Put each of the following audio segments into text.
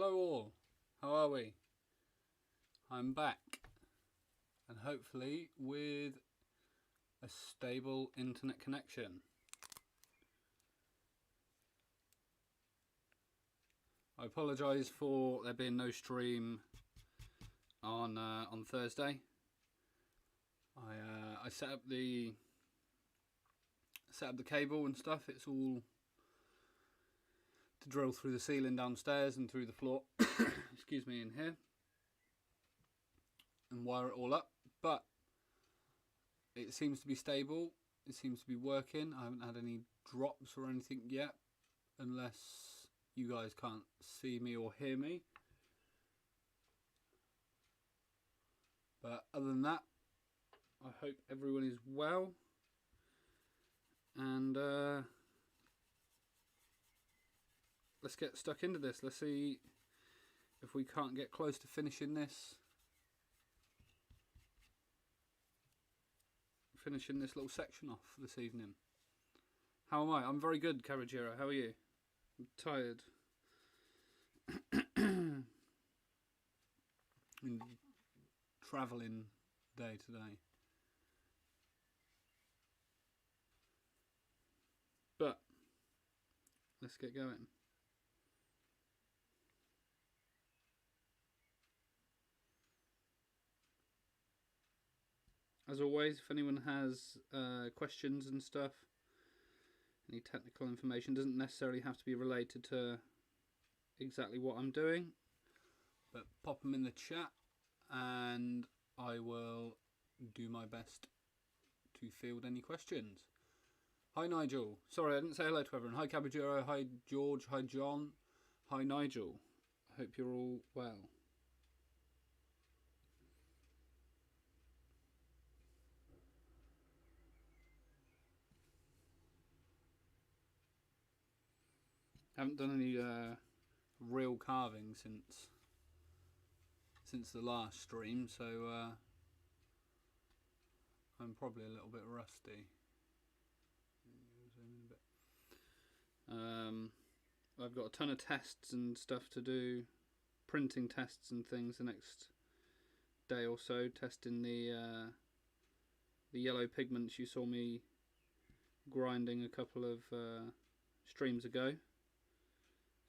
Hello all, how are we? I'm back, and hopefully with a stable internet connection. I apologise for there being no stream on Thursday. I set up the cable and stuff. It's all to drill through the ceiling downstairs and through the floor. Excuse me, in here, and wire it all up. But it seems to be stable. It seems to be working. I haven't had any drops or anything yet, unless you guys can't see me or hear me. But other than that, I hope everyone is well. And let's get stuck into this. Let's see if we can't get close to finishing this. Finishing this little section off this evening. How am I? I'm very good, Caragiro. How are you? I'm tired. Travelling day today. But let's get going. As always, if anyone has questions and stuff, any technical information, doesn't necessarily have to be related to exactly what I'm doing, but pop them in the chat and I will do my best to field any questions. Hi Nigel. Sorry, I didn't say hello to everyone. Hi Caballero. Hi George. Hi John. Hi Nigel. I hope you're all well. I haven't done any real carving since the last stream, so I'm probably a little bit rusty. I've got a ton of tests and stuff to do, printing tests and things the next day or so, testing the yellow pigments you saw me grinding a couple of streams ago.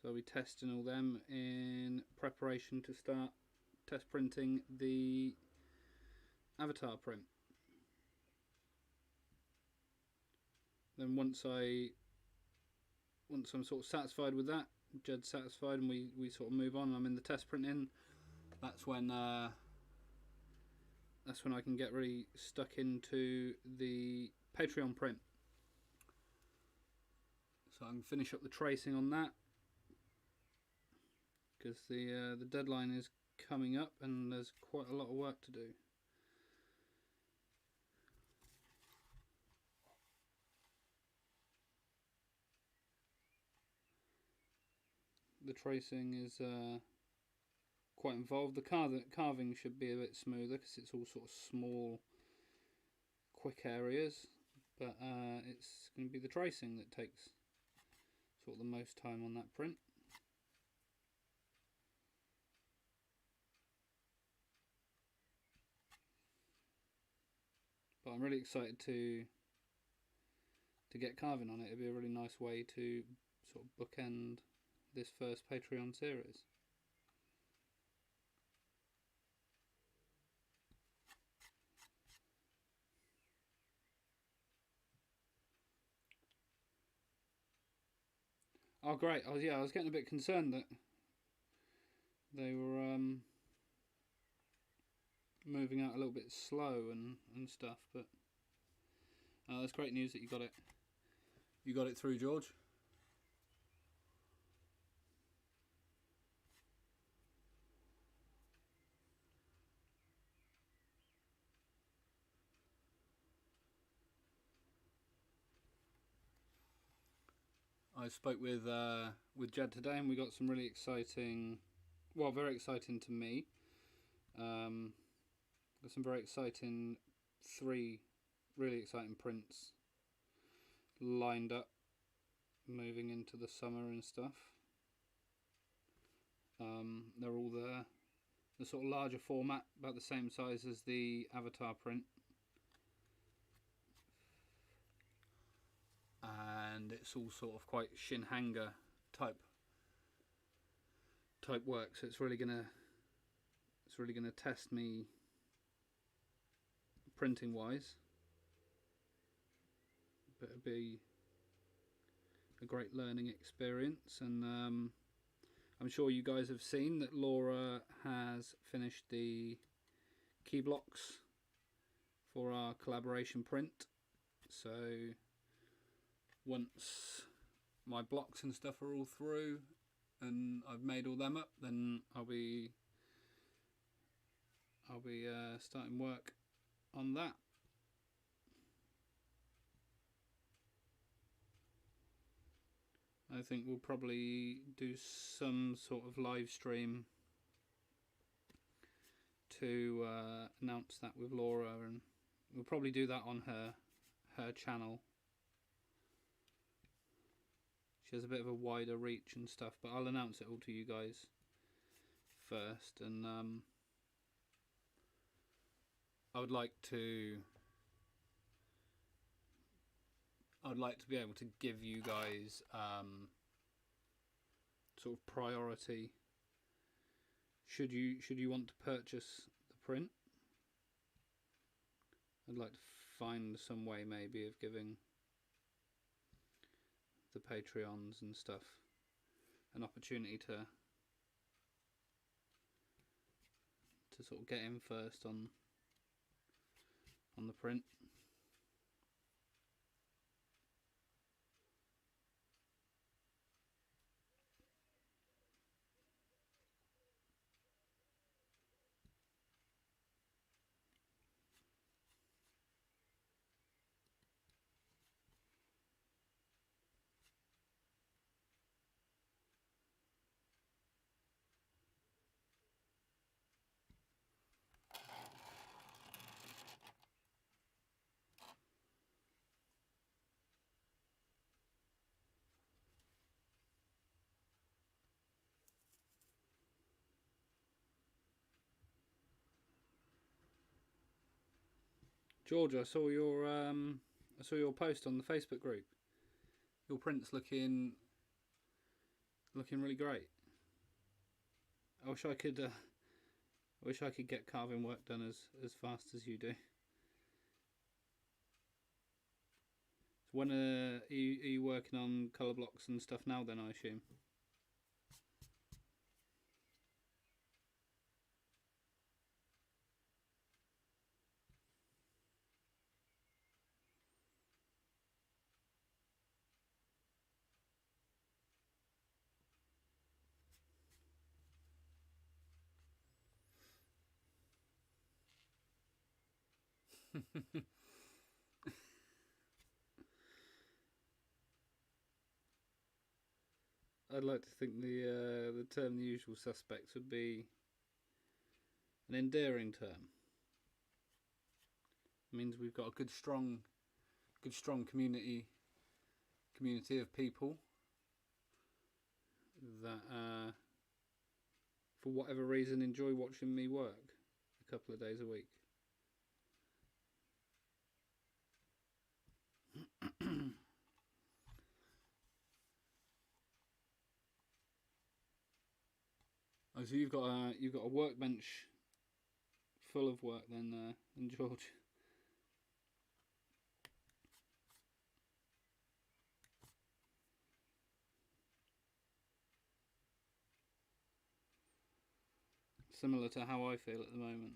So I'll be testing all them in preparation to start test printing the avatar print. Then once I'm sort of satisfied with that, Jed's satisfied, and we sort of move on, I'm in the test printing, that's when I can get really stuck into the Patreon print. So I can finish up the tracing on that, because the deadline is coming up and there's quite a lot of work to do. The tracing is quite involved. The carving should be a bit smoother because it's all sort of small, quick areas, but it's going to be the tracing that takes sort of the most time on that print. But I'm really excited to get carving on it. It'd be a really nice way to sort of bookend this first Patreon series. Oh great, I was getting a bit concerned that they were moving out a little bit slow and stuff, but that's great news that you got it through, George. I spoke with Jed today, and we got some really exciting, well, very exciting to me. Got some very exciting, 3 really exciting prints lined up, moving into the summer and stuff. They're all the sort of larger format, about the same size as the Avatar print. And it's all sort of quite shin hanger type work, so it's really gonna test me printing wise, but it'll be a great learning experience. And I'm sure you guys have seen that Laura has finished the key blocks for our collaboration print, so once my blocks and stuff are all through and I've made all them up, then I'll be starting work on that. I think we'll probably do some sort of live stream to announce that with Laura, and we'll probably do that on her channel. She has a bit of a wider reach and stuff, but I'll announce it all to you guys first. And I would like to be able to give you guys sort of priority should you want to purchase the print. I'd like to find some way maybe of giving the Patreons and stuff an opportunity to sort of get in first on the print. George, I saw your post on the Facebook group. Your print's looking really great. I wish I could get carving work done as fast as you do. So when are you working on colour blocks and stuff now then, I assume? I'd like to think the term "the usual suspects" would be an endearing term. It means we've got a good strong community of people that for whatever reason enjoy watching me work a couple of days a week. Oh, so you've got a workbench full of work then, George. Similar to how I feel at the moment.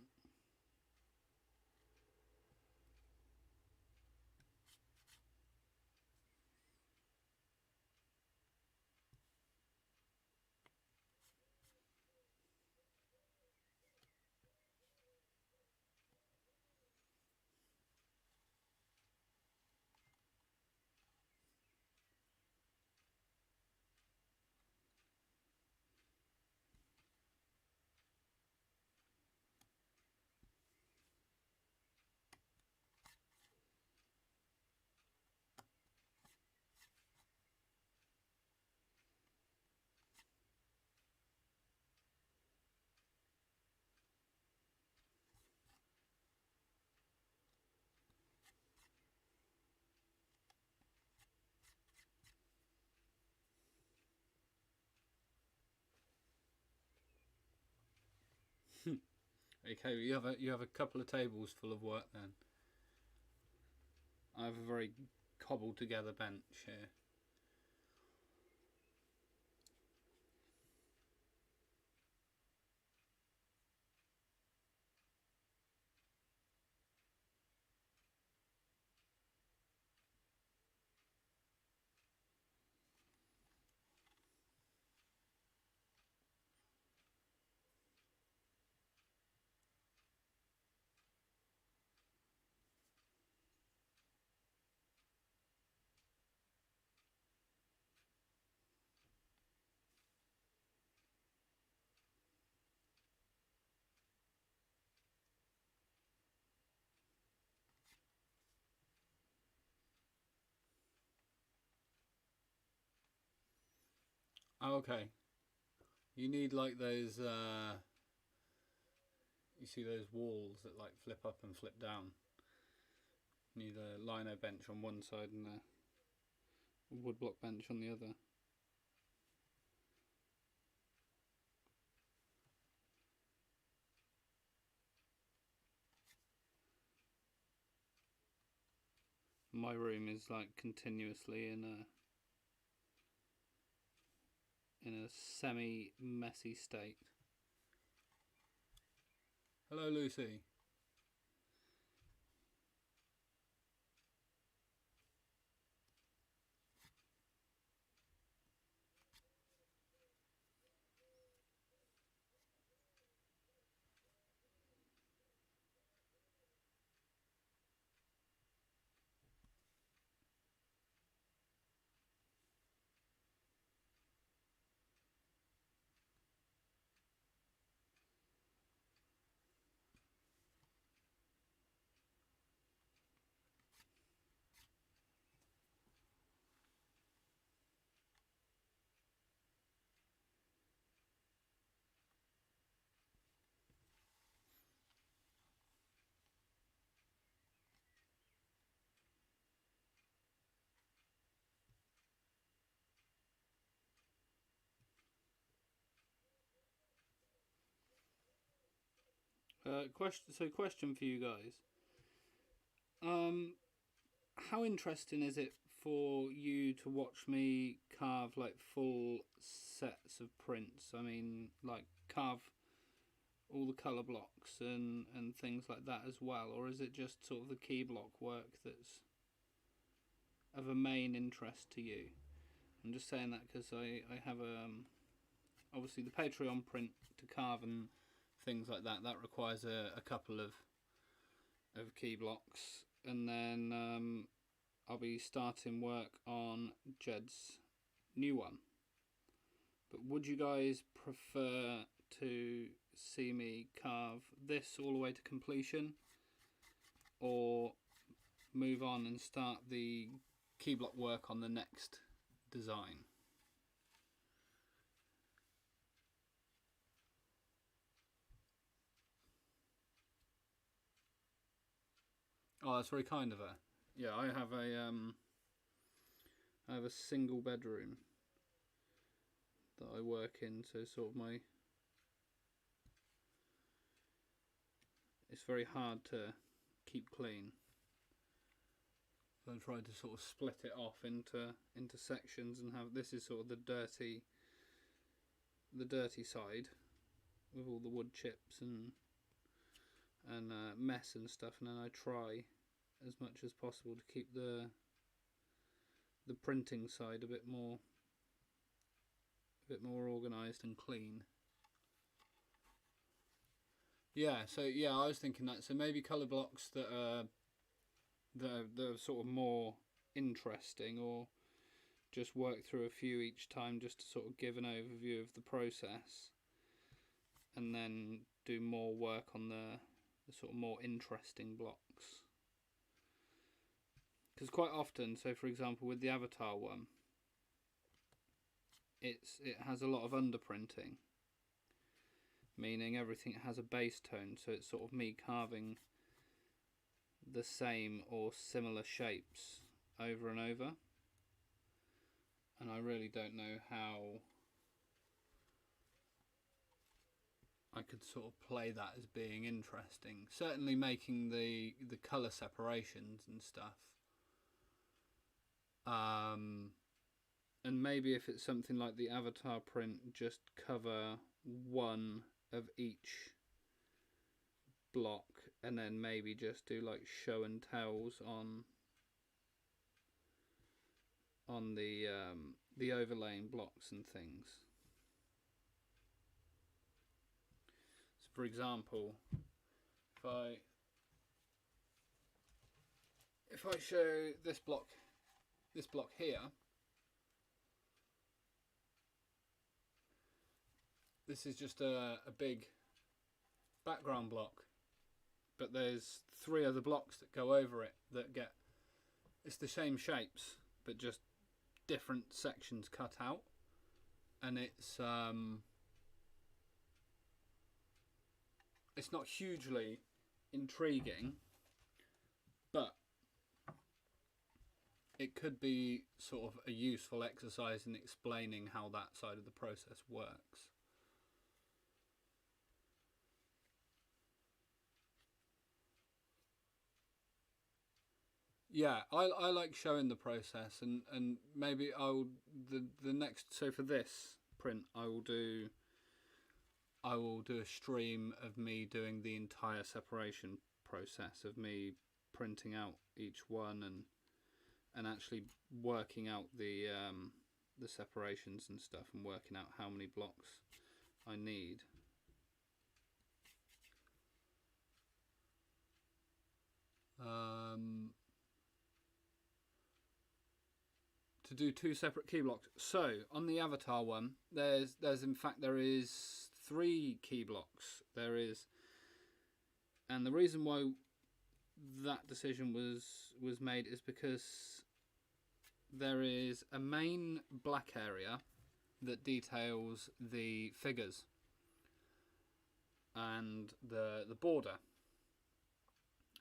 Okay, you have a couple of tables full of work then. I have a very cobbled together bench here. Oh, okay. You need like those, you see those walls that like flip up and flip down. You need a lino bench on one side and a woodblock bench on the other. My room is like continuously in a semi-messy state. Hello, Lucy. Question for you guys. How interesting is it for you to watch me carve like full sets of prints? I mean, like carve all the colour blocks and things like that as well, or is it just sort of the key block work that's of a main interest to you? I'm just saying that because I have obviously the Patreon print to carve and things like that. That requires a couple of key blocks, and then I'll be starting work on Jed's new one. But would you guys prefer to see me carve this all the way to completion, or move on and start the key block work on the next design? Oh, that's very kind of her. Yeah, I have a single bedroom that I work in, so sort of it's very hard to keep clean. So I tried to sort of split it off into sections and have this is sort of the dirty side with all the wood chips and mess and stuff, and then I try as much as possible to keep the printing side a bit more organised and clean. Yeah, so yeah, I was thinking that. So maybe colour blocks that are sort of more interesting, or just work through a few each time just to sort of give an overview of the process, and then do more work on the sort of more interesting blocks. Because quite often, so for example with the Avatar one, it has a lot of underprinting, meaning everything has a base tone, so it's sort of me carving the same or similar shapes over and over, and I really don't know how I could sort of play that as being interesting. Certainly making the colour separations and stuff. And maybe if it's something like the avatar print, just cover one of each block, and then maybe just do like show and tells on the overlaying blocks and things. So for example, if I show this block here, this is just a big background block, but there's 3 other blocks that go over it that get, it's the same shapes but just different sections cut out, and it's not hugely intriguing, but it could be sort of a useful exercise in explaining how that side of the process works. Yeah, I like showing the process, and maybe I'll the next, so for this print I will do a stream of me doing the entire separation process, of me printing out each one and actually working out the separations and stuff, and working out how many blocks I need. To do 2 separate key blocks. So on the avatar one, there's in fact there is 3 key blocks. There is, and the reason why that decision was made is because there is a main black area that details the figures and the border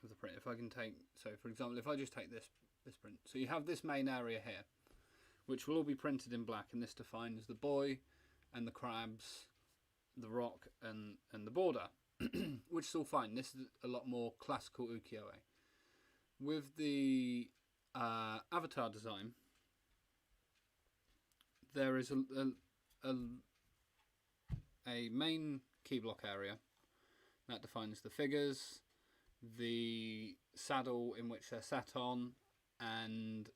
of the print. If I can take, so for example, if I just take this print, so you have this main area here, which will all be printed in black, and this defines the boy and the crabs, the rock and the border, which is all fine. This is a lot more classical ukiyo-e. With the avatar design, there is a main key block area that defines the figures, the saddle in which they're sat on, and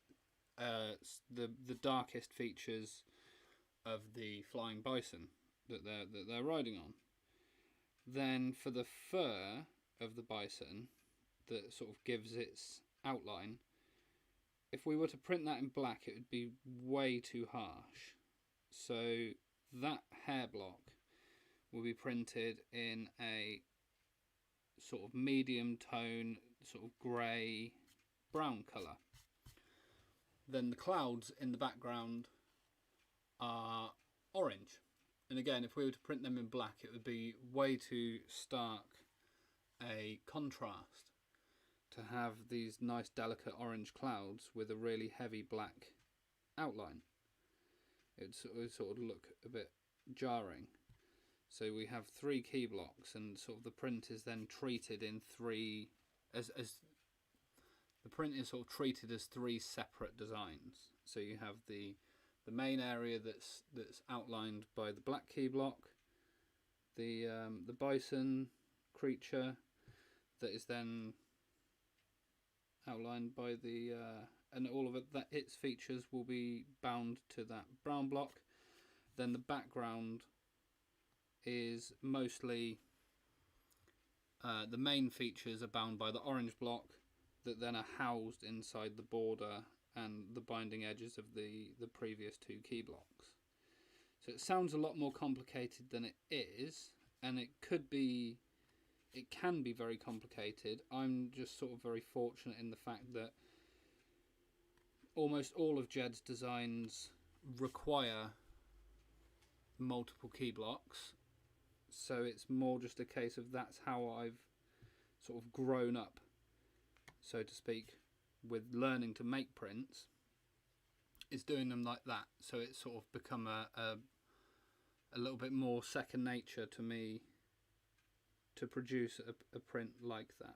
the darkest features of the flying bison that they're riding on. Then for the fur of the bison that sort of gives its outline, if we were to print that in black, it would be way too harsh. So that hair block will be printed in a sort of medium tone, sort of grey brown colour. Then the clouds in the background are orange, and again, if we were to print them in black, it would be way too stark a contrast to have these nice delicate orange clouds with a really heavy black outline. It would sort of look a bit jarring. So we have 3 key blocks, and sort of the print is then treated in 3 as the print is sort of treated as 3 separate designs. So you have the main area that's outlined by the black key block, the bison creature that is then outlined by the and all of it, that its features will be bound to that brown block. Then the background is mostly the main features are bound by the orange block that then are housed inside the border and the binding edges of the previous 2 key blocks. So it sounds a lot more complicated than it is, and it can be very complicated. I'm just sort of very fortunate in the fact that almost all of Jed's designs require multiple key blocks, so it's more just a case of that's how I've sort of grown up, so to speak, with learning to make prints, is doing them like that. So it's sort of become a little bit more second nature to me to produce a print like that,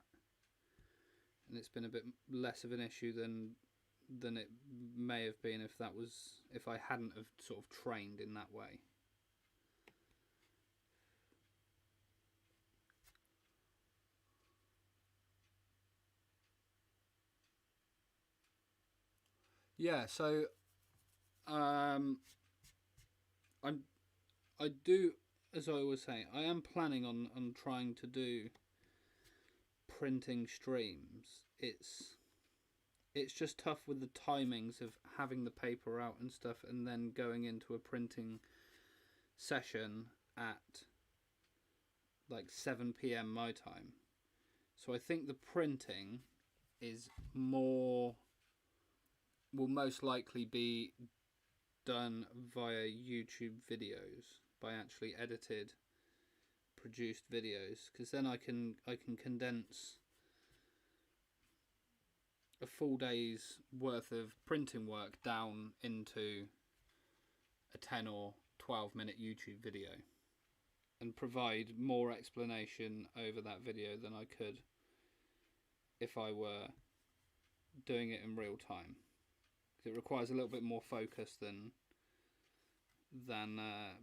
and it's been a bit less of an issue than it may have been if I hadn't have sort of trained in that way. Yeah, so I do, as I was saying, I am planning on trying to do printing streams. It's just tough with the timings of having the paper out and stuff, and then going into a printing session at like 7 p.m. my time. So I think the printing is will most likely be done via YouTube videos, by actually edited, produced videos, because then I can condense a full day's worth of printing work down into a 10 or 12-minute YouTube video and provide more explanation over that video than I could if I were doing it in real time. It requires a little bit more focus than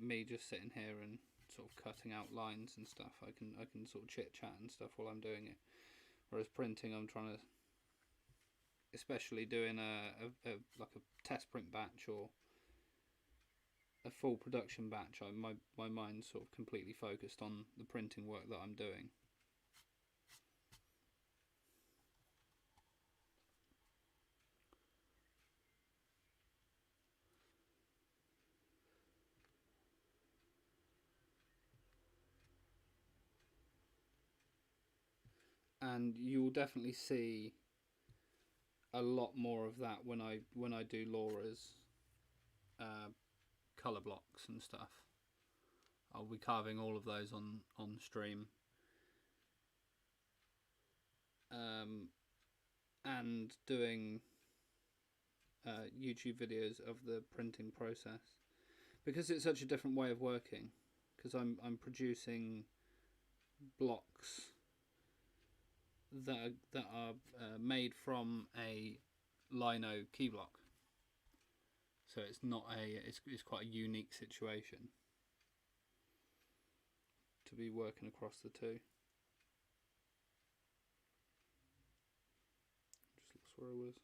me just sitting here and sort of cutting out lines and stuff. I can sort of chit chat and stuff while I'm doing it. Whereas printing, I'm trying to, especially doing like a test print batch or a full production batch, my mind's sort of completely focused on the printing work that I'm doing. And you'll definitely see a lot more of that when I do Laura's colour blocks and stuff. I'll be carving all of those on stream, and doing YouTube videos of the printing process, because it's such a different way of working. Because I'm producing blocks that are made from a lino key block, so it's not it's quite a unique situation to be working across the two. Just lost where I was.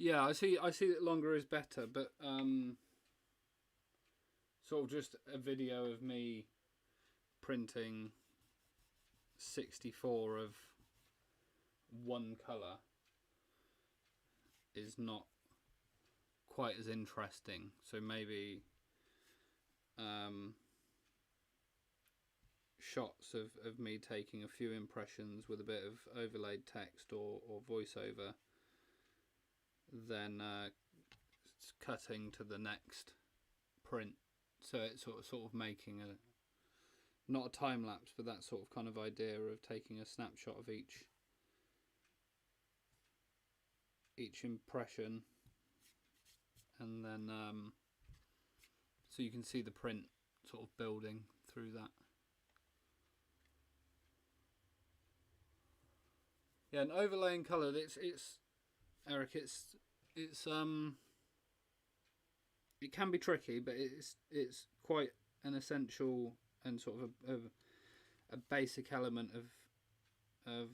Yeah, I see that longer is better, but sort of just a video of me printing 64 of one colour is not quite as interesting. So maybe shots of me taking a few impressions with a bit of overlaid text or voiceover, then cutting to the next print. So it's sort of making not a time lapse, but that sort of kind of idea of taking a snapshot of each impression, and then so you can see the print sort of building through that. Yeah, and overlaying colour, it's Eric, it's it can be tricky, but it's quite an essential and sort of a basic element of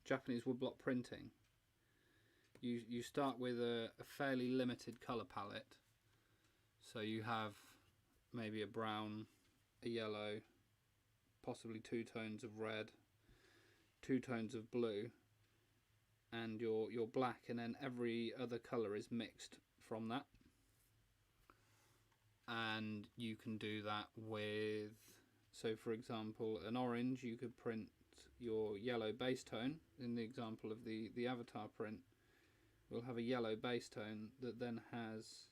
Japanese woodblock printing. You start with a fairly limited colour palette, so you have maybe a brown, a yellow, possibly 2 tones of red, 2 tones of blue, and your black, and then every other colour is mixed from that. And you can do that with, so for example, an orange, you could print your yellow base tone, in the example of the avatar print, we'll have a yellow base tone that then has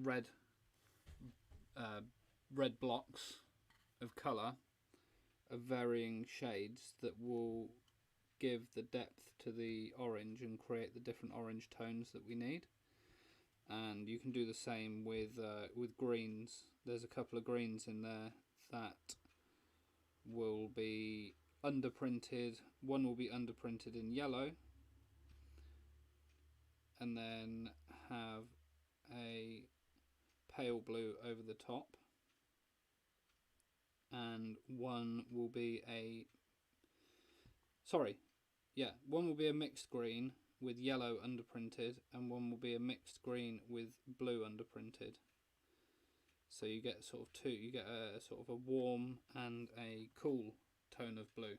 red blocks of colour of varying shades that will give the depth to the orange and create the different orange tones that we need. And you can do the same with greens. There's a couple of greens in there that will be underprinted. One will be underprinted in yellow and then have a pale blue over the top, and one will be one will be a mixed green with yellow underprinted, and one will be a mixed green with blue underprinted. So you get sort of two. You get a sort of a warm and a cool tone of blue.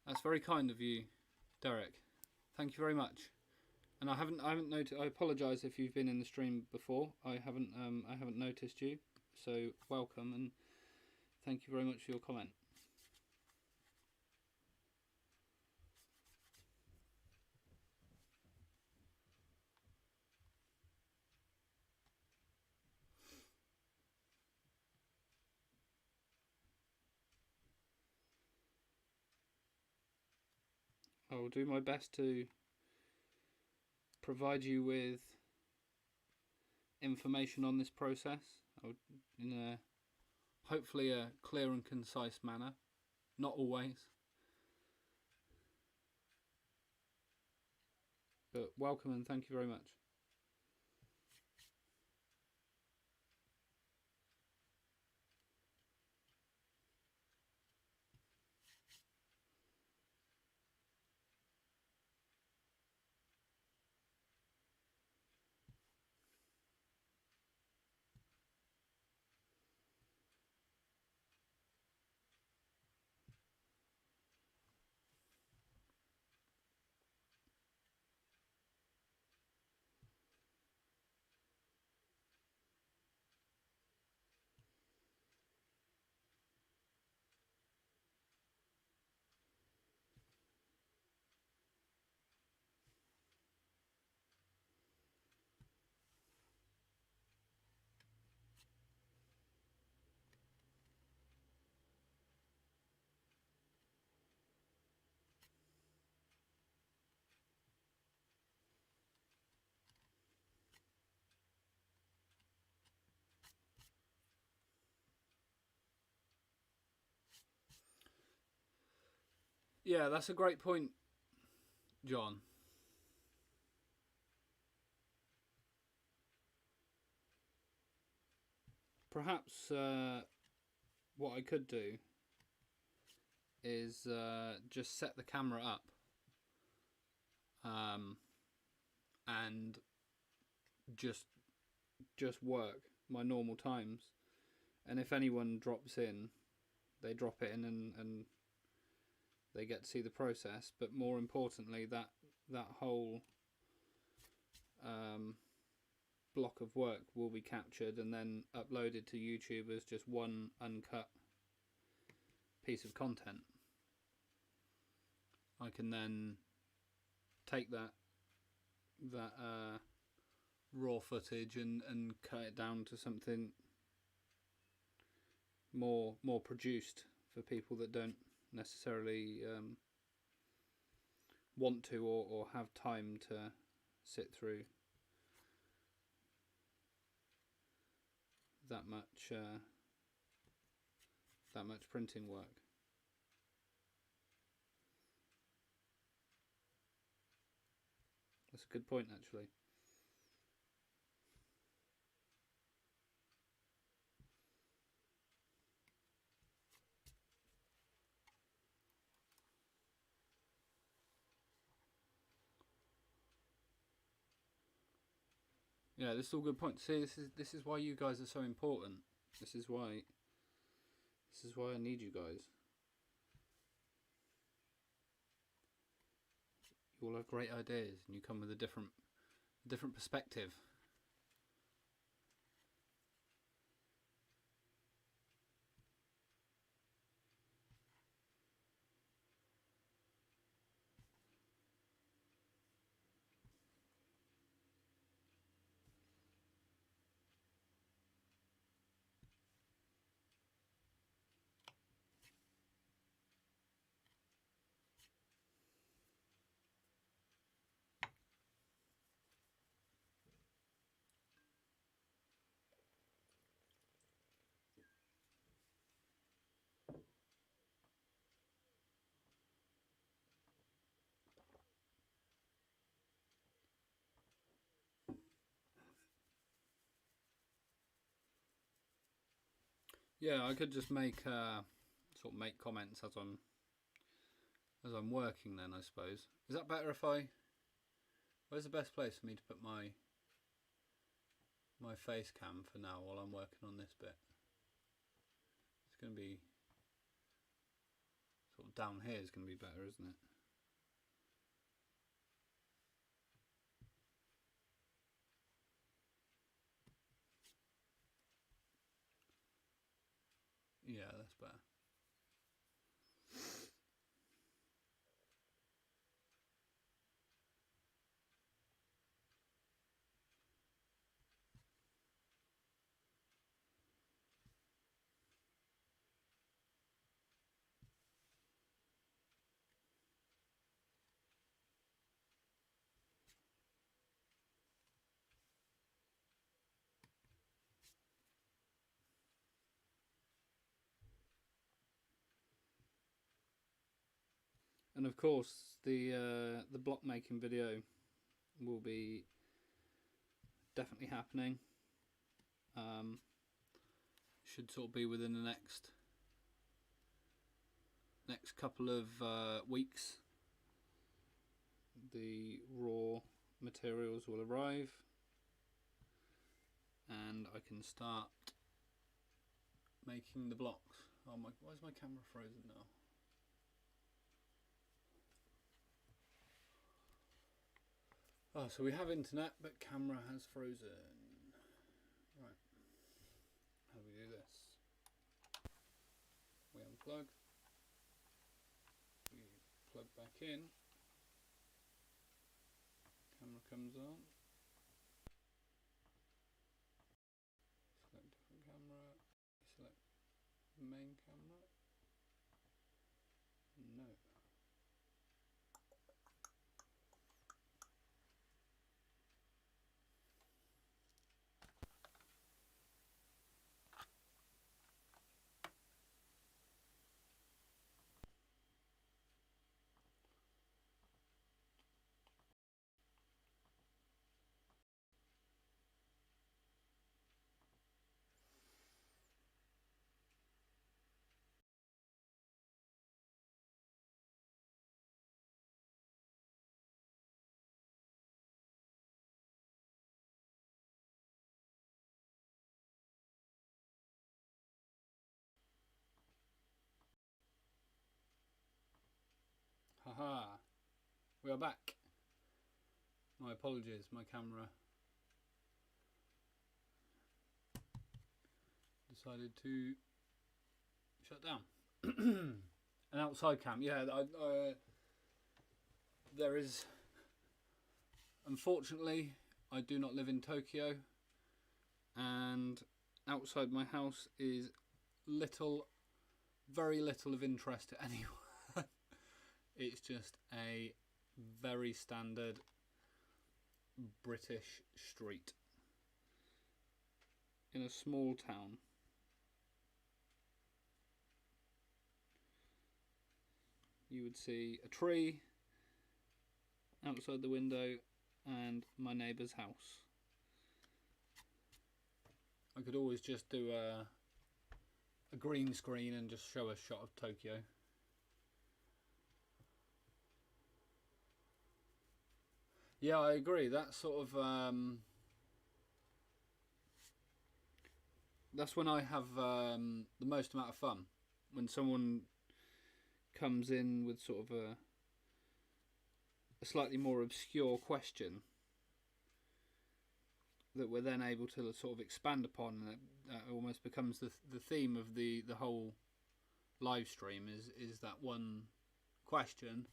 That's very kind of you, Derek. Thank you very much. And I haven't noticed. I apologise if you've been in the stream before. I haven't noticed you. So welcome, and thank you very much for your comment. I will do my best to provide you with information on this process in a hopefully a clear and concise manner. Not always, but welcome and thank you very much. Yeah, that's a great point, John. Perhaps what I could do is just set the camera up and just work my normal times, and if anyone drops in, they drop it in and they get to see the process. But more importantly, that whole block of work will be captured and then uploaded to YouTube as just one uncut piece of content. I can then take that raw footage and cut it down to something more produced for people that don't necessarily want to or have time to sit through that much printing work. That's a good point, actually. Yeah, this is all good points. See, this is why you guys are so important. This is why I need you guys. You all have great ideas, and you come with a different different perspective. Yeah, I could just make sort of make comments as I'm working. Then I suppose, is that better if I? Where's the best place for me to put my face cam for now while I'm working on this bit? It's going to be sort of down here is going to be better, isn't it? Yeah, that's better. And of course, the block making video will be definitely happening. Should sort of be within the next couple of weeks. The raw materials will arrive, and I can start making the blocks. Oh my! Why is my camera frozen now? Oh, so we have internet, but camera has frozen. Right. How do we do this? We unplug. We plug back in. Camera comes on. Select different camera. Select main camera. No. Haha. We are back. My apologies, my camera decided to shut down. An outside cam, yeah. There is, unfortunately, I do not live in Tokyo, and outside my house is very little of interest to anyone. It's just a very standard British street in a small town. You would see a tree outside the window and my neighbour's house. I could always just do a green screen and just show a shot of Tokyo. Yeah, I agree. That's sort of that's when I have the most amount of fun. When someone comes in with sort of a slightly more obscure question, that we're then able to sort of expand upon, and that almost becomes the theme of the whole live stream is that one question,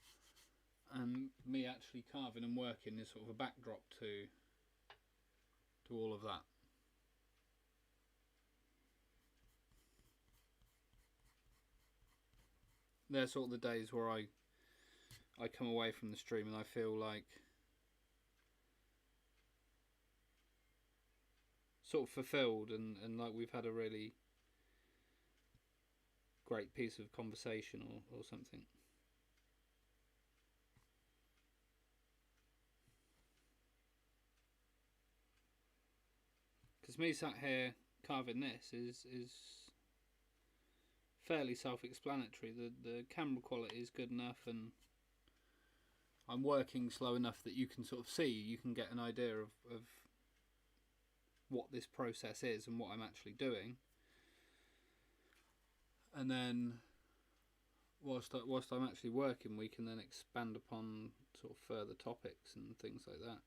and me actually carving and working is sort of a backdrop to all of that. They're sort of the days where I come away from the stream and I feel like sort of fulfilled, and like we've had a really great piece of conversation or something. Because me sat here carving this is fairly self-explanatory. The camera quality is good enough, and I'm working slow enough that you can sort of see, you can get an idea of what this process is and what I'm actually doing. And then whilst I'm actually working, we can then expand upon sort of further topics and things like that.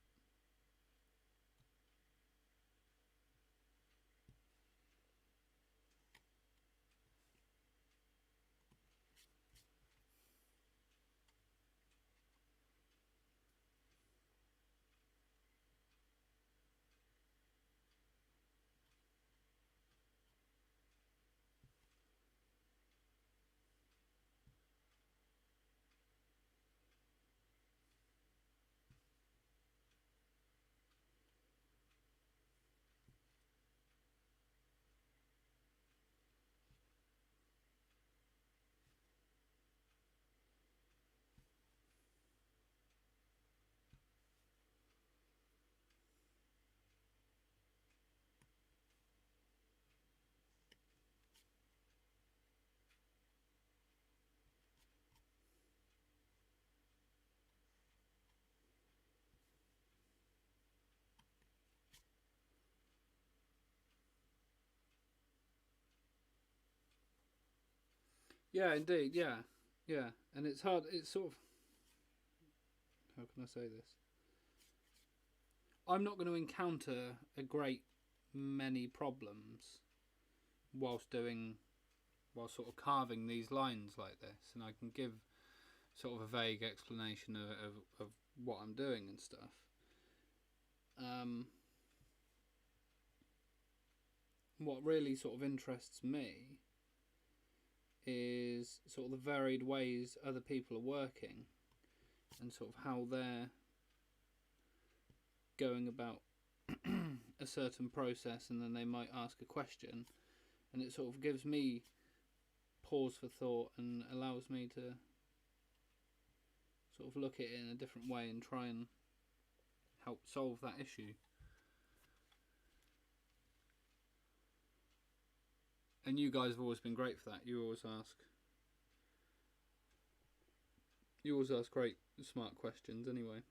Yeah, indeed, yeah. And it's hard, it's sort of, how can I say this? I'm not going to encounter a great many problems whilst sort of carving these lines like this, and I can give sort of a vague explanation of what I'm doing and stuff. What really sort of interests me is sort of the varied ways other people are working, and sort of how they're going about a certain process, and then they might ask a question, and it sort of gives me pause for thought and allows me to sort of look at it in a different way and try and help solve that issue. And you guys have always been great for that. You always ask great smart questions anyway.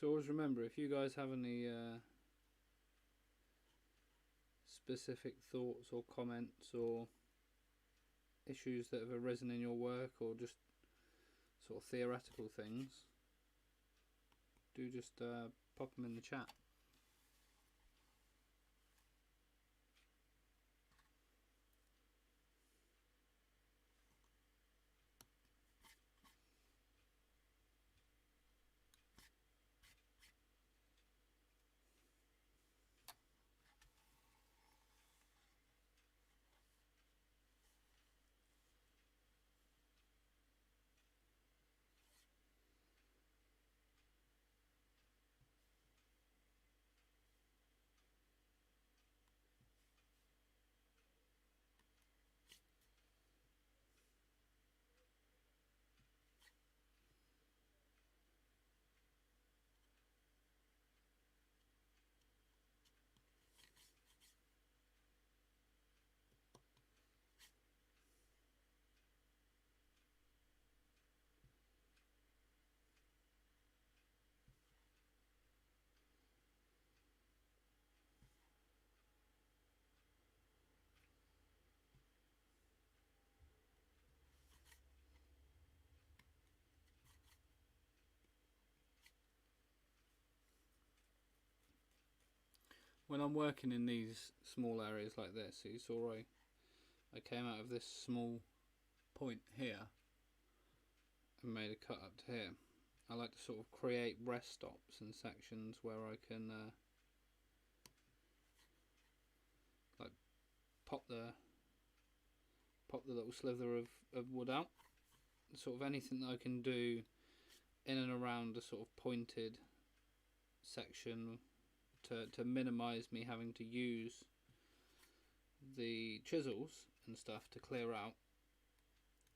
So always remember, if you guys have any specific thoughts or comments or issues that have arisen in your work, or just sort of theoretical things, do just pop them in the chat. When I'm working in these small areas like this, so you saw I came out of this small point here and made a cut up to here. I like to sort of create rest stops and sections where I can like pop the little slither of wood out. Sort of anything that I can do in and around a sort of pointed section to minimise me having to use the chisels and stuff to clear out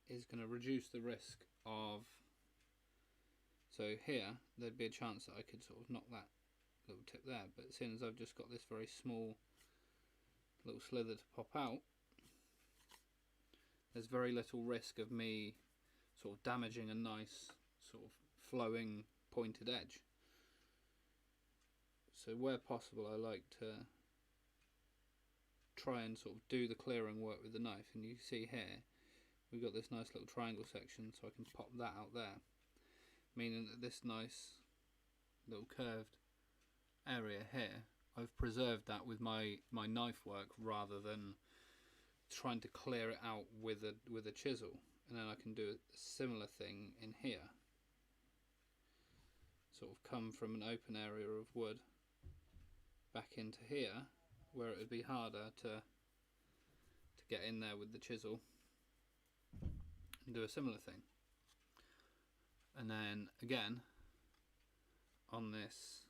is going to reduce the risk of, so here there'd be a chance that I could sort of knock that little tip there, but as soon as I've just got this very small little slither to pop out, there's very little risk of me sort of damaging a nice sort of flowing pointed edge. So where possible I like to try and sort of do the clearing work with the knife, and you see here we've got this nice little triangle section, so I can pop that out there, meaning that this nice little curved area here, I've preserved that with my knife work rather than trying to clear it out with a chisel. And then I can do a similar thing in here, sort of come from an open area of wood back into here where it would be harder to get in there with the chisel, and do a similar thing. And then again on this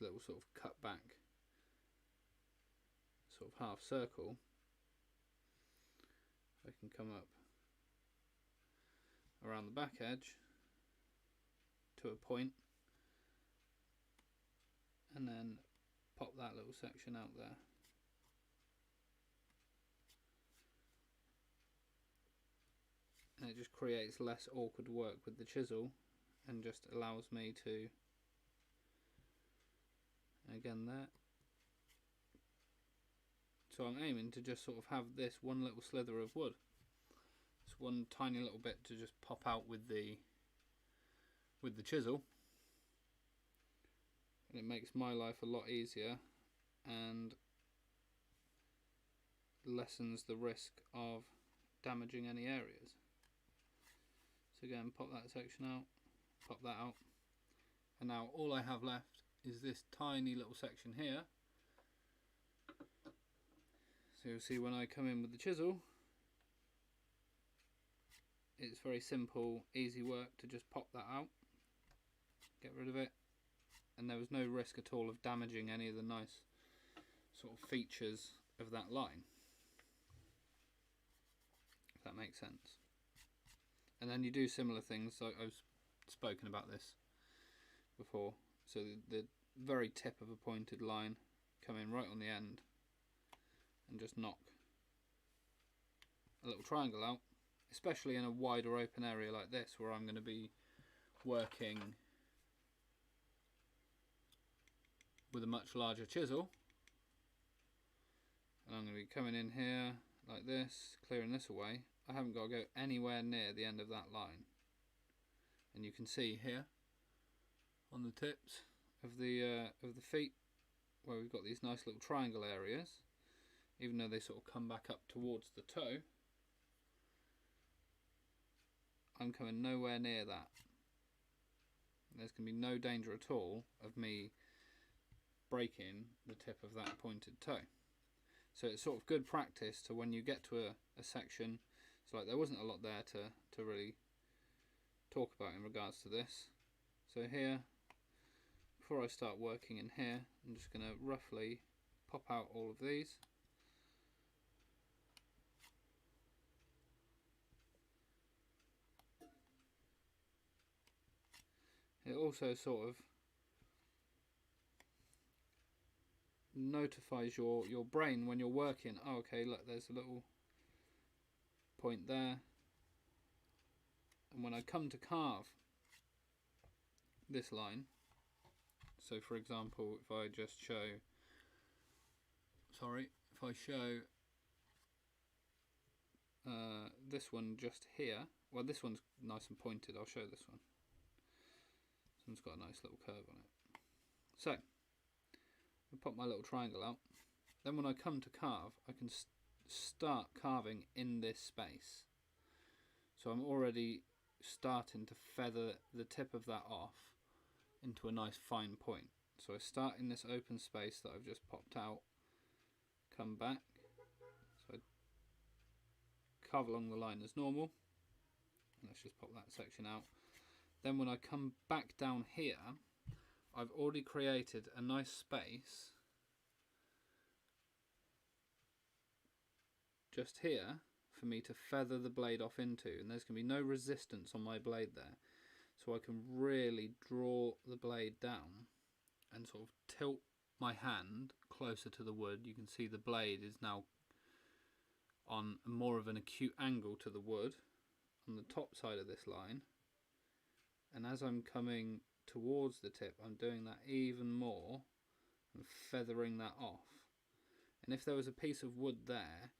little sort of cut back sort of half circle, I can come up around the back edge to a point and then pop that little section out there. And it just creates less awkward work with the chisel and just allows me to, again there, so I'm aiming to just sort of have this one little slither of wood, this one tiny little bit to just pop out with the chisel, and it makes my life a lot easier and lessens the risk of damaging any areas. So again, pop that section out, pop that out, and now all I have left is this tiny little section here. So you'll see when I come in with the chisel, it's very simple, easy work to just pop that out, get rid of it, and there was no risk at all of damaging any of the nice sort of features of that line, if that makes sense. And then you do similar things, so I've spoken about this before, so the very tip of a pointed line, come in right on the end and just knock a little triangle out, especially in a wider open area like this where I'm going to be working with a much larger chisel. And I'm going to be coming in here like this, clearing this away. I haven't got to go anywhere near the end of that line. and you can see here on the tips of the feet where we've got these nice little triangle areas, even though they sort of come back up towards the toe, I'm coming nowhere near that. There's going to be no danger at all of me breaking the tip of that pointed toe. So it's sort of good practice to when you get to a section. It's like there wasn't a lot there to really talk about in regards to this. So here, before I start working in here, I'm just going to roughly pop out all of these. It also sort of notifies your brain when you're working, oh, okay, look, there's a little point there, and when I come to carve this line, so for example, if I just show, if I show this one just here, well, this one's nice and pointed, I'll show this one. This one's got a nice little curve on it. So I pop my little triangle out. Then when I come to carve, I can start carving in this space. So I'm already starting to feather the tip of that off into a nice fine point. So I start in this open space that I've just popped out, come back, so I carve along the line as normal. Let's just pop that section out. Then when I come back down here, I've already created a nice space just here for me to feather the blade off into, and there's going to be no resistance on my blade there, so I can really draw the blade down and sort of tilt my hand closer to the wood. You can see the blade is now on more of an acute angle to the wood on the top side of this line, and as I'm coming towards the tip, I'm doing that even more and feathering that off. And if there was a piece of wood there,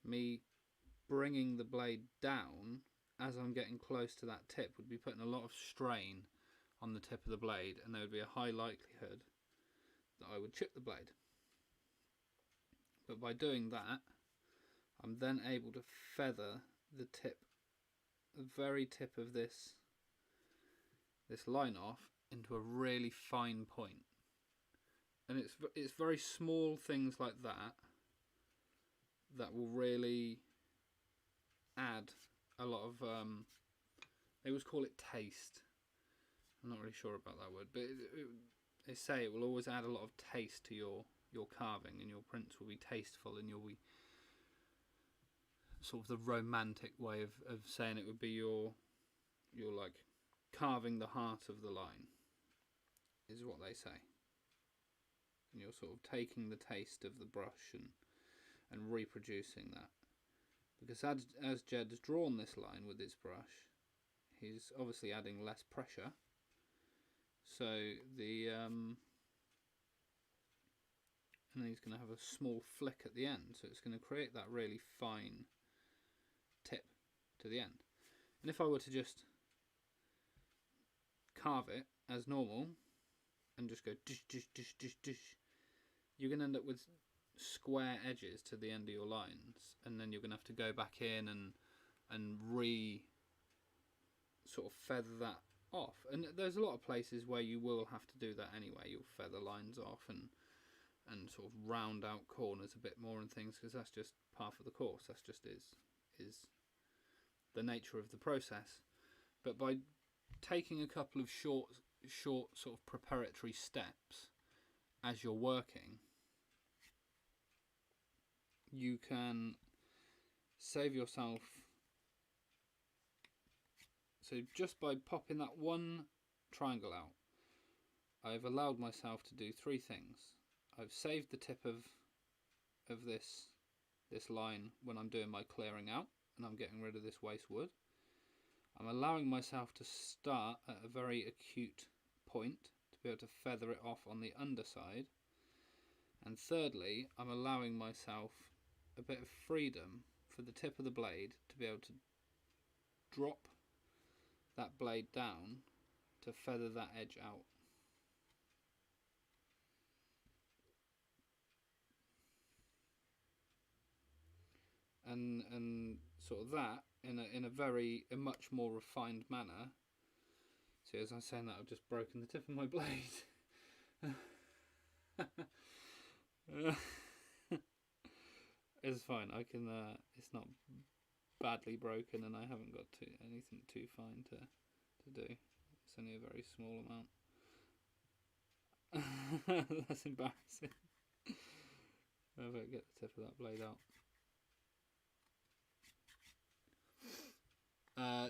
me bringing the blade down as I'm getting close to that tip would be putting a lot of strain on the tip of the blade, and there would be a high likelihood that I would chip the blade. But by doing that, I'm then able to feather the tip, the very tip of this line off into a really fine point. And it's very small things like that that will really add a lot of they always call it taste. I'm not really sure about that word, but they say it will always add a lot of taste to your carving, and your prints will be tasteful, and you'll be sort of the romantic way of saying it would be you're like carving the heart of the line, is what they say. And you're sort of taking the taste of the brush and reproducing that. Because as Jed's drawn this line with his brush, he's obviously adding less pressure. So and then he's going to have a small flick at the end, so it's going to create that really fine tip to the end. And if I were to just carve it as normal and just go dish dish dish dish dish, you're going to end up with square edges to the end of your lines, and then you're going to have to go back in and sort of feather that off. And there's a lot of places where you will have to do that anyway. You'll feather lines off and sort of round out corners a bit more and things, because that's just part of the course. That's just is the nature of the process. But by taking a couple of short sort of preparatory steps as you're working, you can save yourself. So just by popping that one triangle out, I've allowed myself to do three things. I've saved the tip of this line when I'm doing my clearing out, and I'm getting rid of this waste wood. I'm allowing myself to start at a very acute point to be able to feather it off on the underside. And thirdly, I'm allowing myself a bit of freedom for the tip of the blade to be able to drop that blade down to feather that edge out. And sort of that in a much more refined manner. See, as I'm saying that, I've just broken the tip of my blade. It's fine. I can. It's not badly broken, and I haven't got anything too fine to do. It's only a very small amount. That's embarrassing. I better get the tip of that blade out.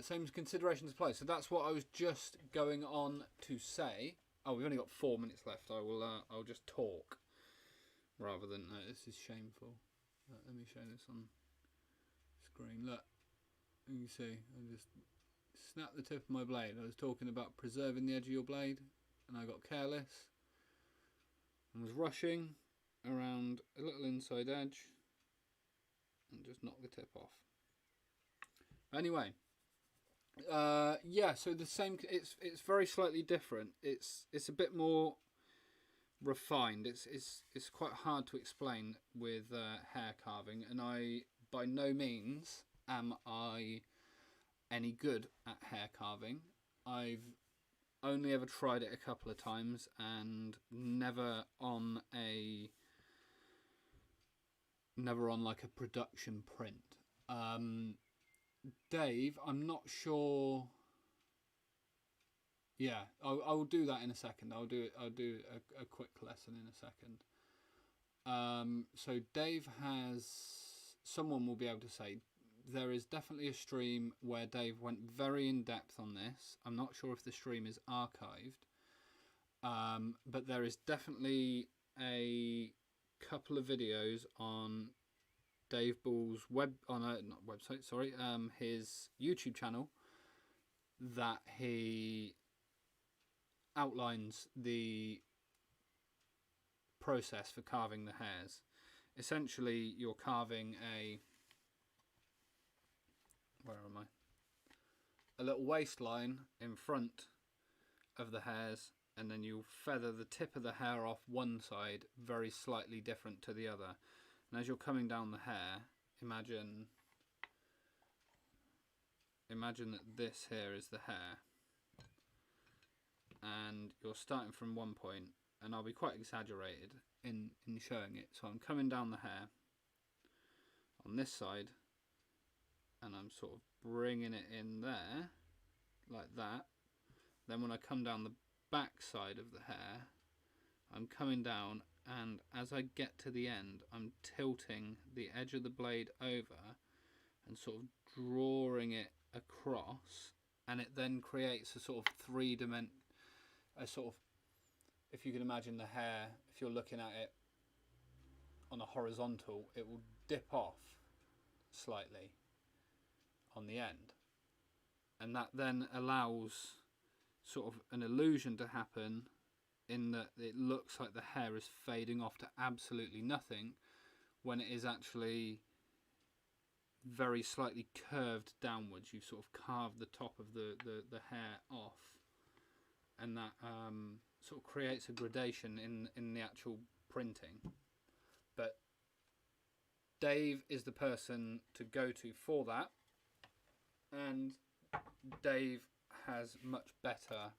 Same considerations apply. So that's what I was just going on to say. Oh, we've only got 4 minutes left. I'll just talk rather than. This is shameful. Let me show this on screen. Look, you can see. I just snapped the tip of my blade. I was talking about preserving the edge of your blade, and I got careless and was rushing around a little inside edge and just knocked the tip off. Anyway. Yeah, so the same. It's very slightly different. It's a bit more refined. It's quite hard to explain with hair carving, and I by no means am I any good at hair carving. I've only ever tried it a couple of times, and never on like a production print. Dave, I'm not sure. Yeah, I'll do that in a second. I'll do a quick lesson in a second. So Dave has. Someone will be able to say there is definitely a stream where Dave went very in depth on this. I'm not sure if the stream is archived, but there is definitely a couple of videos on Dave Bull's his YouTube channel that he outlines the process for carving the hairs. Essentially, you're carving a little waistline in front of the hairs, and then you'll feather the tip of the hair off one side very slightly different to the other. And as you're coming down the hair, imagine that this here is the hair, and you're starting from one point, and I'll be quite exaggerated in showing it. So I'm coming down the hair on this side, and I'm sort of bringing it in there like that. Then when I come down the back side of the hair, I'm coming down, and as I get to the end, I'm tilting the edge of the blade over and sort of drawing it across, and it then creates a sort of if you can imagine the hair, if you're looking at it on a horizontal, it will dip off slightly on the end, and that then allows sort of an illusion to happen in that it looks like the hair is fading off to absolutely nothing, when it is actually very slightly curved downwards. You've sort of carved the top of the hair off, and that sort of creates a gradation in the actual printing. But Dave is the person to go to for that, and Dave has much better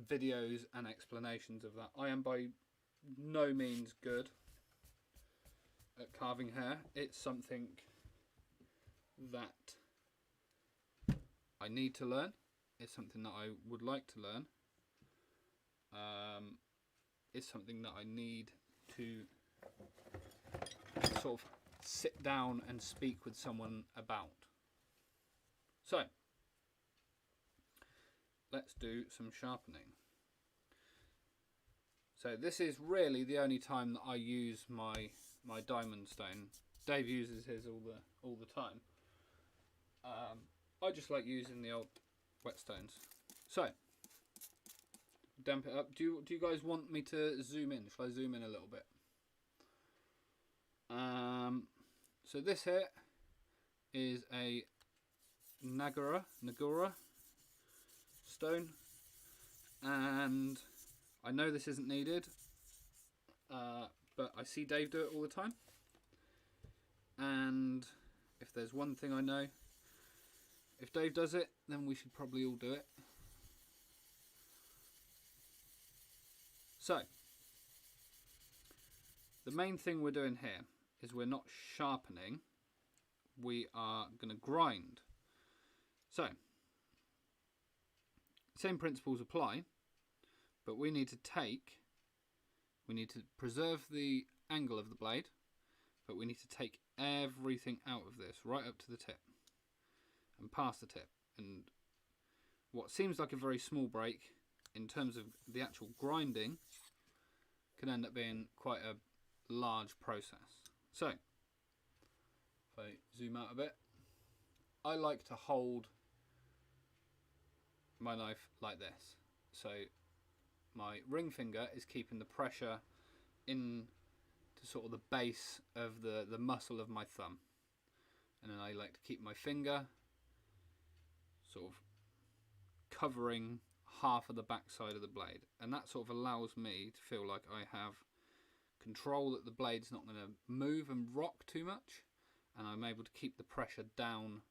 videos and explanations of that. I am by no means good at carving hair. It's something that I need to learn. It's something that I would like to learn. It's something that I need to sort of sit down and speak with someone about. So let's do some sharpening. So this is really the only time that I use my diamond stone. Dave uses his all the time. I just like using the old whetstones. So damp it up. Do you guys want me to zoom in? Shall I zoom in a little bit? So this here is a Nagara stone, and I know this isn't needed, but I see Dave do it all the time, and if there's one thing I know, if Dave does it, then we should probably all do it. So, the main thing we're doing here is we're not sharpening, we are going to grind. So, same principles apply, but we need to preserve the angle of the blade, but we need to take everything out of this, right up to the tip, and past the tip. And what seems like a very small break, in terms of the actual grinding, can end up being quite a large process. So, if I zoom out a bit, I like to hold my knife like this. So my ring finger is keeping the pressure in to sort of the base of the muscle of my thumb. And then I like to keep my finger sort of covering half of the back side of the blade. And that sort of allows me to feel like I have control, that the blade's not going to move and rock too much, and I'm able to keep the pressure down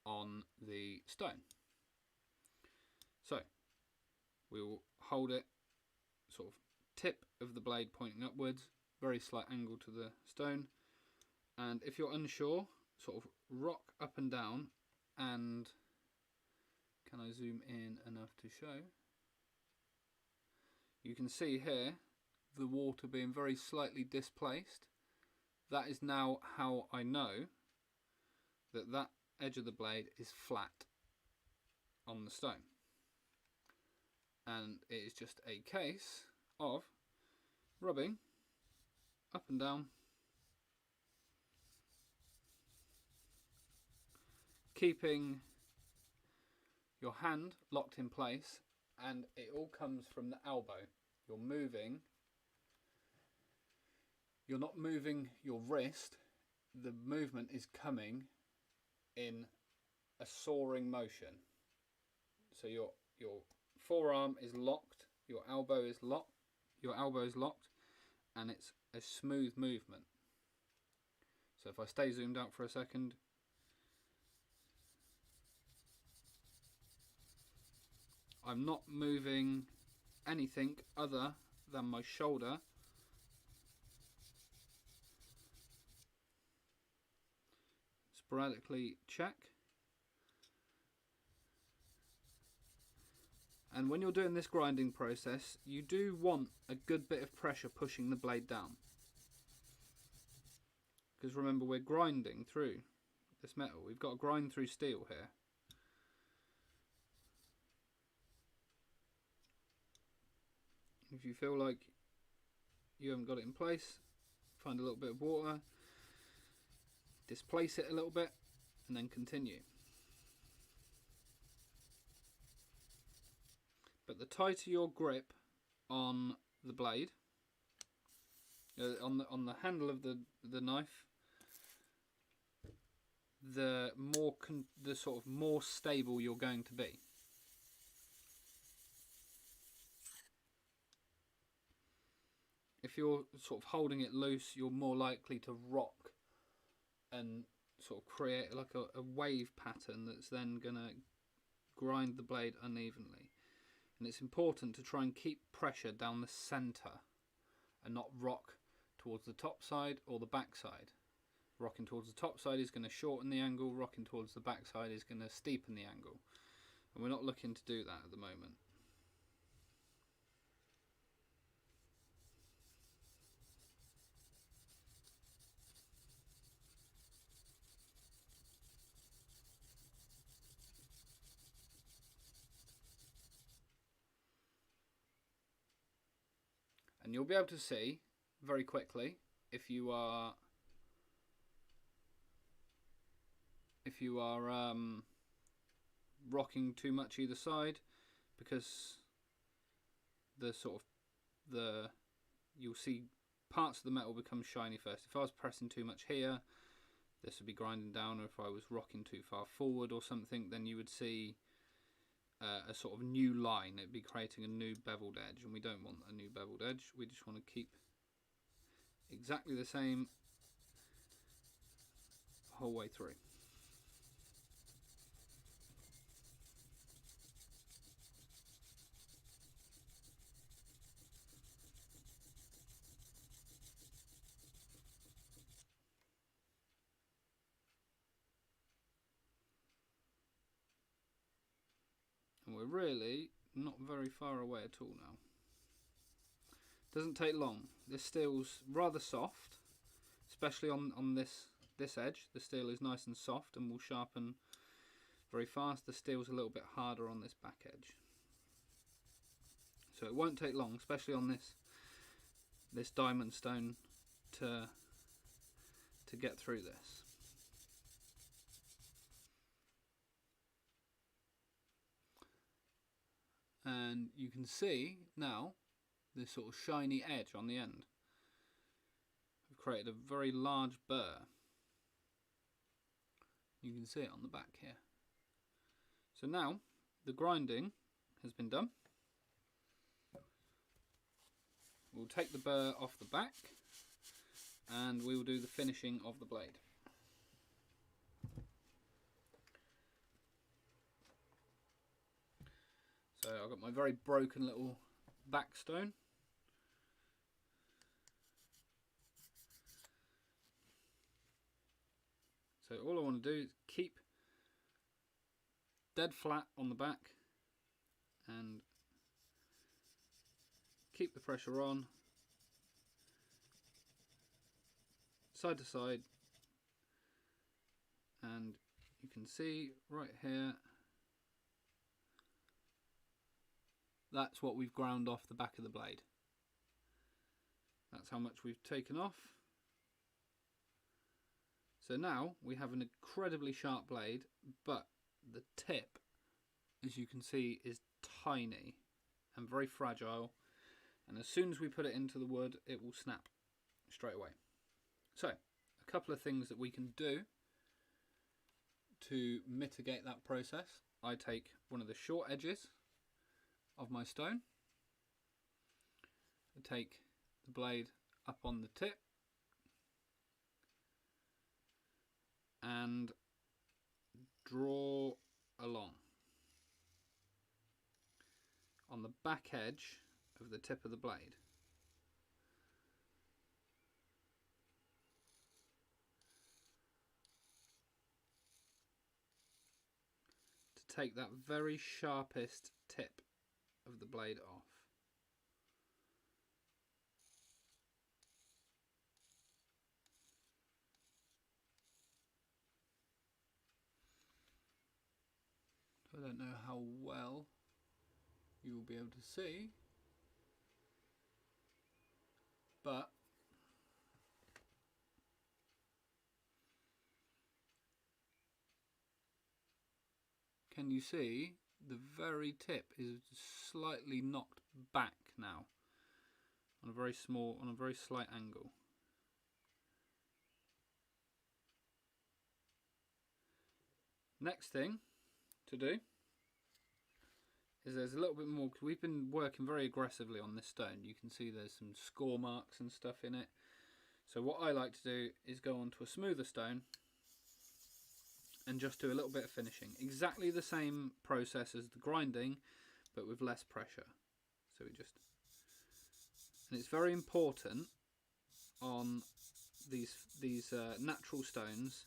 on the stone. So we'll hold it sort of tip of the blade pointing upwards, very slight angle to the stone, and if you're unsure, sort of rock up and down. And can I zoom in enough to show? You can see here the water being very slightly displaced. That is now how I know that that edge of the blade is flat on the stone. And it is just a case of rubbing up and down, keeping your hand locked in place, and it all comes from the elbow. You're not moving your wrist, the movement is coming in a soaring motion. So your forearm is locked, your elbow is locked, and it's a smooth movement. So if I stay zoomed out for a second, I'm not moving anything other than my shoulder. Sporadically check. And when you're doing this grinding process, you do want a good bit of pressure pushing the blade down. Because remember, we're grinding through this metal. We've got to grind through steel here. If you feel like you haven't got it in place, find a little bit of water, displace it a little bit, and then continue. But the tighter your grip on the blade, on the handle of the knife, the sort of more stable you're going to be. If you're sort of holding it loose, you're more likely to rock and sort of create like a wave pattern that's then going to grind the blade unevenly. And it's important to try and keep pressure down the centre and not rock towards the top side or the back side. Rocking towards the top side is going to shorten the angle, rocking towards the back side is going to steepen the angle. And we're not looking to do that at the moment. And you'll be able to see very quickly if you are rocking too much either side, because you'll see parts of the metal become shiny first. If I was pressing too much here, this would be grinding down, or if I was rocking too far forward or something, then you would see a sort of new line. It'd be creating a new beveled edge, and we don't want a new beveled edge. We just want to keep exactly the same the whole way through. And we're really not very far away at all now. Doesn't take long. This steel's rather soft, especially on this edge. The steel is nice and soft and will sharpen very fast. The steel's a little bit harder on this back edge. So it won't take long, especially on this diamond stone, to get through this. And you can see now this sort of shiny edge on the end. I've created a very large burr. You can see it on the back here. So now the grinding has been done. We'll take the burr off the back and we will do the finishing of the blade. So I've got my very broken little back stone. So all I want to do is keep dead flat on the back and keep the pressure on, side to side, and you can see right here, that's what we've ground off the back of the blade. That's how much we've taken off. So now we have an incredibly sharp blade, but the tip, as you can see, is tiny and very fragile, and as soon as we put it into the wood it will snap straight away. So a couple of things that we can do to mitigate that process. I take one of the short edges of my stone, I take the blade up on the tip and draw along on the back edge of the tip of the blade. To take that very sharpest tip of the blade off. I don't know how well you will be able to see, but can you see the very tip is slightly knocked back now on a very slight angle. Next thing to do is there's a little bit more, because we've been working very aggressively on this stone. You can see there's some score marks and stuff in it. So what I like to do is go onto a smoother stone and just do a little bit of finishing. Exactly the same process as the grinding, but with less pressure. So we just, and it's very important on these natural stones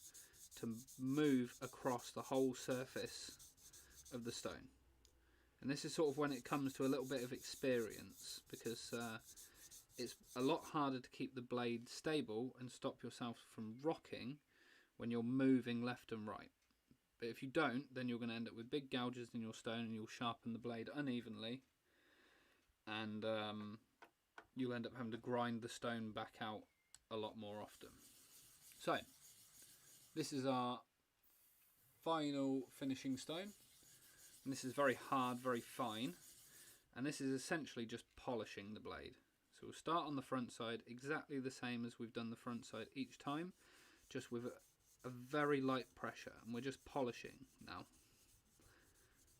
to move across the whole surface of the stone. And this is sort of when it comes to a little bit of experience, because it's a lot harder to keep the blade stable and stop yourself from rocking when you're moving left and right. But if you don't, then you're going to end up with big gouges in your stone and you'll sharpen the blade unevenly, and you'll end up having to grind the stone back out a lot more often. So this is our final finishing stone. And this is very hard, very fine, and this is essentially just polishing the blade. So we'll start on the front side exactly the same as we've done the front side each time, just with a very light pressure, and we're just polishing now.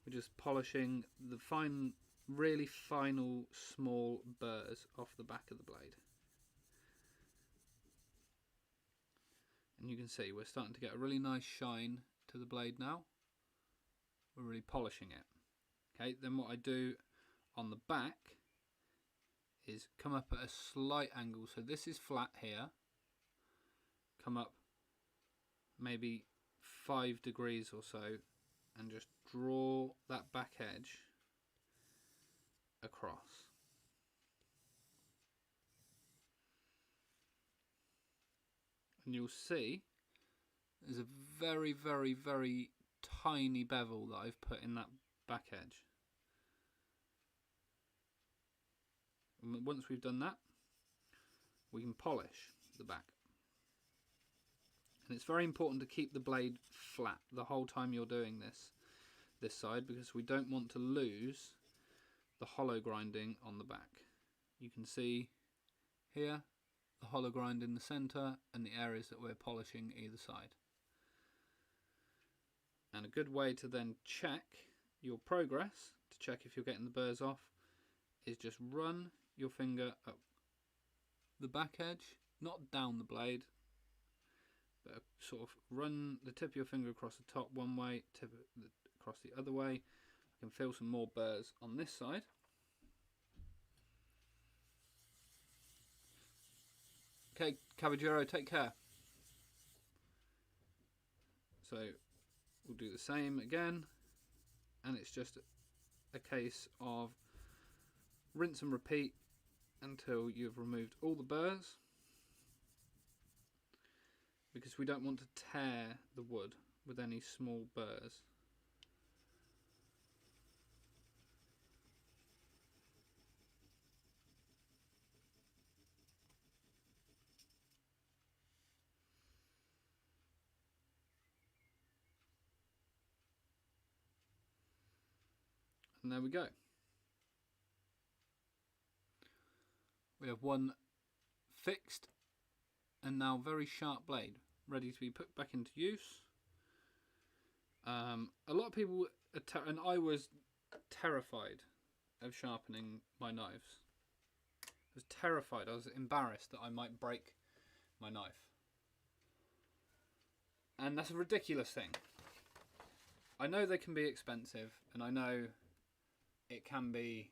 We're just polishing the really final small burrs off the back of the blade. And you can see we're starting to get a really nice shine to the blade now. We're really polishing it. Okay, then what I do on the back is come up at a slight angle. So this is flat here. Come up maybe 5 degrees or so and just draw that back edge across. And you'll see there's a very, very, very tiny bevel that I've put in that back edge. And once we've done that, we can polish the back. And it's very important to keep the blade flat the whole time you're doing this side, because we don't want to lose the hollow grinding on the back. You can see here the hollow grind in the center and the areas that we're polishing either side. And a good way to then check your progress, to check if you're getting the burrs off, is just run your finger up the back edge, not down the blade, but sort of run the tip of your finger across the top one way, tip it across the other way. I can feel some more burrs on this side. Okay, Caballero, take care. So we'll do the same again, and it's just a case of rinse and repeat until you've removed all the burrs, because we don't want to tear the wood with any small burrs. And there we go. We have one fixed and now very sharp blade ready to be put back into use. A lot of people and I was terrified of sharpening my knives. I was terrified. I was embarrassed that I might break my knife. And that's a ridiculous thing. I know they can be expensive, and I know it can be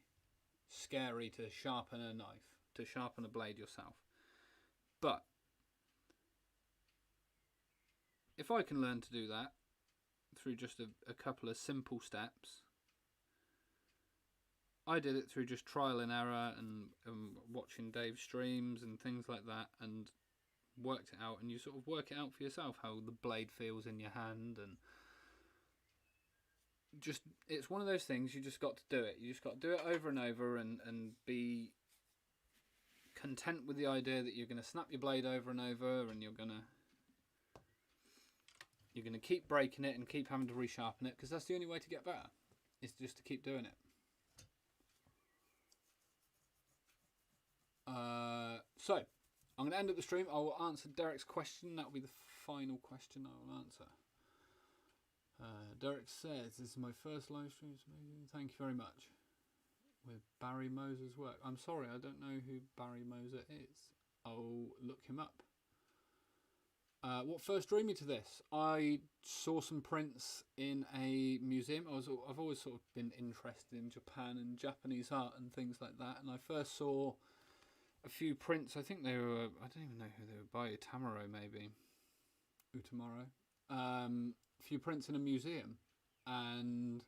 scary to sharpen a knife, to sharpen a blade yourself. But if I can learn to do that through just a couple of simple steps, I did it through just trial and error and watching Dave's streams and things like that, and worked it out. And you sort of work it out for yourself, how the blade feels in your hand, and just, it's one of those things, you just got to do it. You just got to do it over and over, and be content with the idea that you're going to snap your blade over and over, and you're going to keep breaking it and keep having to resharpen it, because that's the only way to get better, is just to keep doing it. So I'm going to end up the stream. I will answer Derek's question. That will be the final question I will answer. Derek says, this is my first live stream. Thank you very much. With Barry Moser's work. I'm sorry, I don't know who Barry Moser is. I'll look him up. What first drew me to this? I saw some prints in a museum. I've always sort of been interested in Japan and Japanese art and things like that. And I first saw a few prints. I think they were, I don't even know who they were by. Utamaro maybe. Utamaro. A few prints in a museum. And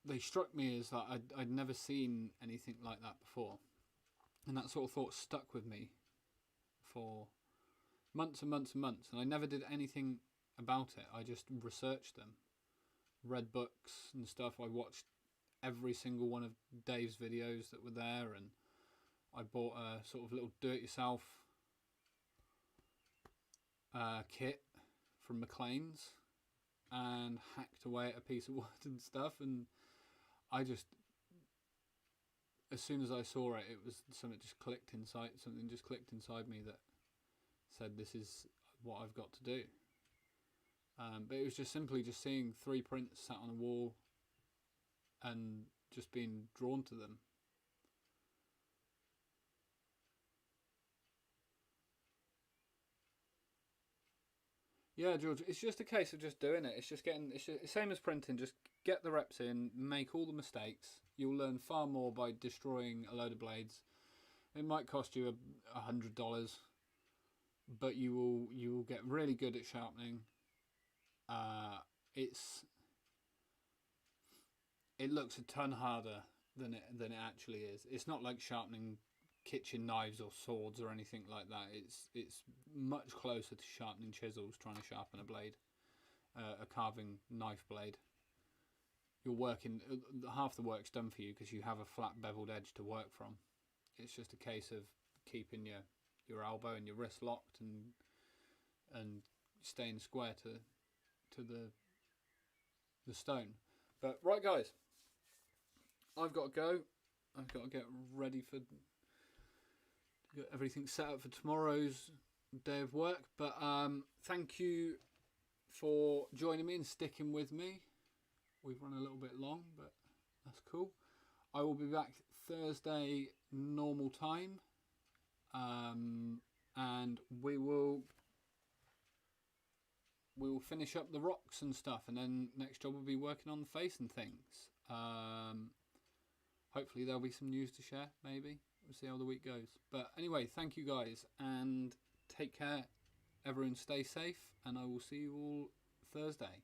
they struck me as that I'd never seen anything like that before. And that sort of thought stuck with me for months and months and months. And I never did anything about it. I just researched them. Read books and stuff. I watched every single one of Dave's videos that were there. And I bought a sort of little do-it-yourself kit from McLean's. And hacked away at a piece of wood and stuff. And I just, as soon as I saw it, it was something just clicked inside. Something just clicked inside me that said this is what I've got to do. But it was just simply just seeing 3 prints sat on a wall and just being drawn to them. Yeah, George, it's just a case of just doing it. It's just same as printing. Just get the reps in, make all the mistakes. You'll learn far more by destroying a load of blades. It might cost you $100, but you will get really good at sharpening. It looks a ton harder than it actually is. It's not like sharpening kitchen knives or swords or anything like that. It's much closer to sharpening chisels, trying to sharpen a blade, a carving knife blade. You're working, half the work's done for you because you have a flat beveled edge to work from. It's just a case of keeping your elbow and your wrist locked and staying square to the stone. But right, guys, I've got to go. I've got to get ready for get everything set up for tomorrow's day of work. But thank you for joining me and sticking with me. We've run a little bit long, but that's cool. I will be back Thursday normal time, and we will finish up the rocks and stuff, and then next job will be working on the face and things. Hopefully there'll be some news to share, maybe. We'll see how the week goes. But anyway, thank you guys, and take care. Everyone stay safe, and I will see you all Thursday.